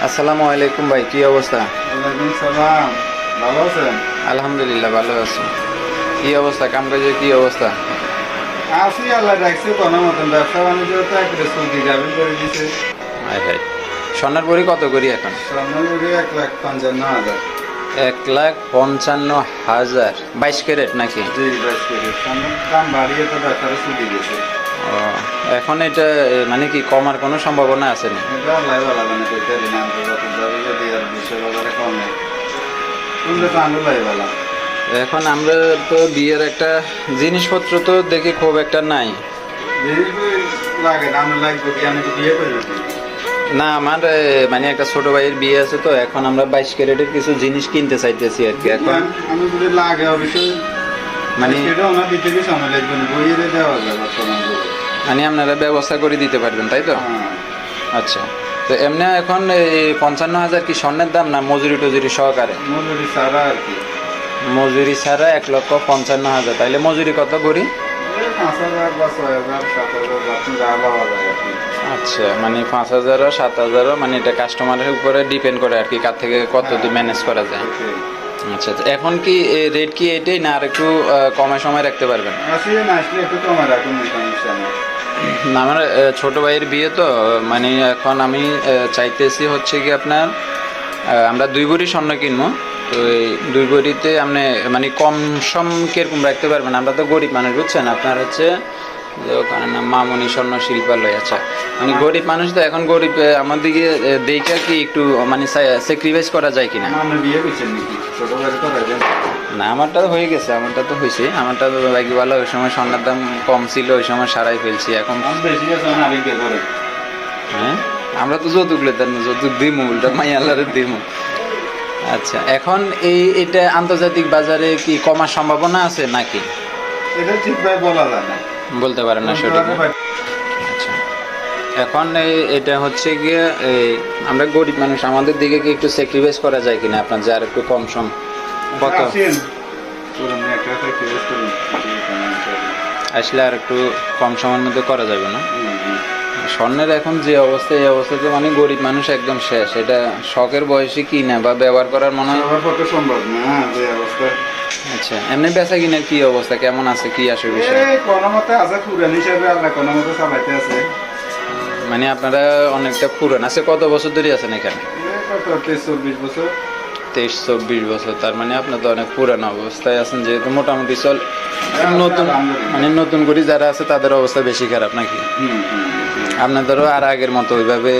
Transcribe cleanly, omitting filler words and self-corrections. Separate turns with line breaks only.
আসসালামু আলাইকুম ভাই, কি অবস্থা?
ওয়ালাইকুম সালাম। ভালো আছেন?
আলহামদুলিল্লাহ ভালো আছি। কি অবস্থা, কামকাজের কি অবস্থা?
আছি, আল্লাহ রাখছে কোনো মতন। ব্যবসা বাণিজ্য তো একেবারে চলতি গাবিল করে দিছে।
হাই হাই, স্বর্ণের বড়ি কত করি এখন?
স্বর্ণমুখী 1,55,000।
1,55,000 22 ক্যারেট নাকি?
জি, 22 কেজি। স্বর্ণের দাম বাড়িয়ে তো ব্যবসাটা ছুটি গেছে।
ও, এখন এটা মানে কি কমার কোনো সম্ভাবনা আছে না?
এটা আল্লাহ ভালো জানে, করতে পারি না। আন্তর্জাতিক ভাবে যদি আর বিশ্বের বাজারে কমে শুনলে তো আন্দোলাই ভালো।
এখন আমরা তো বিয়ের একটা জিনিসপত্র তো দেখি খুব একটা নাই।
লাগে না, আমরা লাগবে কি? আমি তো বিয়ে করবো কি?
না, আমার মানে একটা ছোট ভাইয়ের বিয়ে আছে, তো এখন আমরা 22 ক্যারেটের কিছু জিনিস কিনতে চাইতেছি আর কি। এখন
আমি যদি লাগে অবশ্যই
মানে
সেটাও না দিতে কি সময় লাগবে না, বইয়ে দেওয়া যায় বর্তমান যুগে।
মানে আপনারা ব্যবস্থা করে দিতে পারবেন, তাই তো?
হ্যাঁ।
আচ্ছা, তো এমনি এখন এই 55,000 কি স্বর্ণের দাম, না মজুরি টজুরি সহকারে?
মজুরি ছাড়া আর কি।
মজুরি ছাড়া 1,55,000। তাইলে মজুরি কত করি?
এই 5,000 বা 6,000 7,000 আপনি যা পাওয়া যায় আর কি।
আচ্ছা, মানে 5,000 7,000, মানে এটা কাস্টমারের উপরে ডিপেন্ড করে আর কি, কার থেকে কত ম্যানেজ করা যায়।
Okay.
আচ্ছা, তো এখন কি রেট কি এটাই, না আর একটু কমে সময় রাখতে পারবেন?
আসলে না আসলে একটু কমে রাখুন, সমস্যা নেই।
না, আমার ছোট ভাইয়ের বিয়ে তো, মানে এখন আমি চাইতেছি হচ্ছে কি আপনার আমরা 2 ভরি স্বর্ণ কিনবো। তো এই 2 ভরিতে আপনি মানে কম সম কিরকম রাখতে পারবেন? আমরা তো গরিব মানুষ, বুঝছেন? আপনার হচ্ছে দোকানের নাম মামনি স্বর্ণ শিল্পালয়। আচ্ছা, মানে গরিব মানুষ তো, এখন গরিব আমার দিকে দেখে কি একটু মানে স্যাক্রিফাইস করা যায় কিনা?
আপনি বিয়ে করছেন নাকি? ছোট ভাই করা যায়?
না, আমারটা তো হয়ে গেছে, আমারটা তো হয়েছে, আমারটা তো লাগি ভালো। ওই সময় স্বর্ণের দাম কম ছিল, ওই সময় সারাই ফেলছি। এখন
আমি বেশি আছে না, আরেক বিয়ে করে।
হ্যাঁ, আমরা তো যৌতুক লেতাম না, যৌতুক দিমু, উল্টা মাইয়ালারে দিমু। আচ্ছা, এখন এটা আন্তর্জাতিক বাজারে কি কমার সম্ভাবনা আছে নাকি?
এটা ঠিক ভাই বলা যায় না।
বলতে পারেন না সঠিক? আচ্ছা, এখন এটা হচ্ছে গিয়ে আমরা গরিব মানুষ, আমাদের দিকে কি একটু স্যাক্রিফাইস করা যায় কিনা আপনার, যে আর একটু কম সম কত
আসেন পুরনো একটা সাইকেল করুন।
আসলে আর একটু কম সময়ের মধ্যে করা যাবে না? স্বর্ণের এখন যে অবস্থা, এই অবস্থাতে মানে গরিব মানুষ একদম শেষ। এটা শখের বয়সে কিনা বা ব্যবহার করার মনে হয়
সবার পক্ষে সম্ভব না যে অবস্থা।
আচ্ছা, এমনি বেচা কিনার কি অবস্থা, কেমন আছে, কি আসে বিষয়?
এই কোনো মতে আছে, পুরান হিসাবে আল্লাহ কোনো মতে চালাইতে আছে।
মানে আপনারা অনেকটা পুরান আছে, কত বছর ধরে আছেন এখানে?
এই কত 23-24 বছর।
23-24 বছর, তার মানে আপনি তো অনেক পুরান অবস্থায় আছেন, যেহেতু মোটামুটি চল। নতুন মানে নতুন করে যারা আছে তাদের অবস্থা বেশি খারাপ নাকি? আপনাদেরও আর আগের মতো ওইভাবে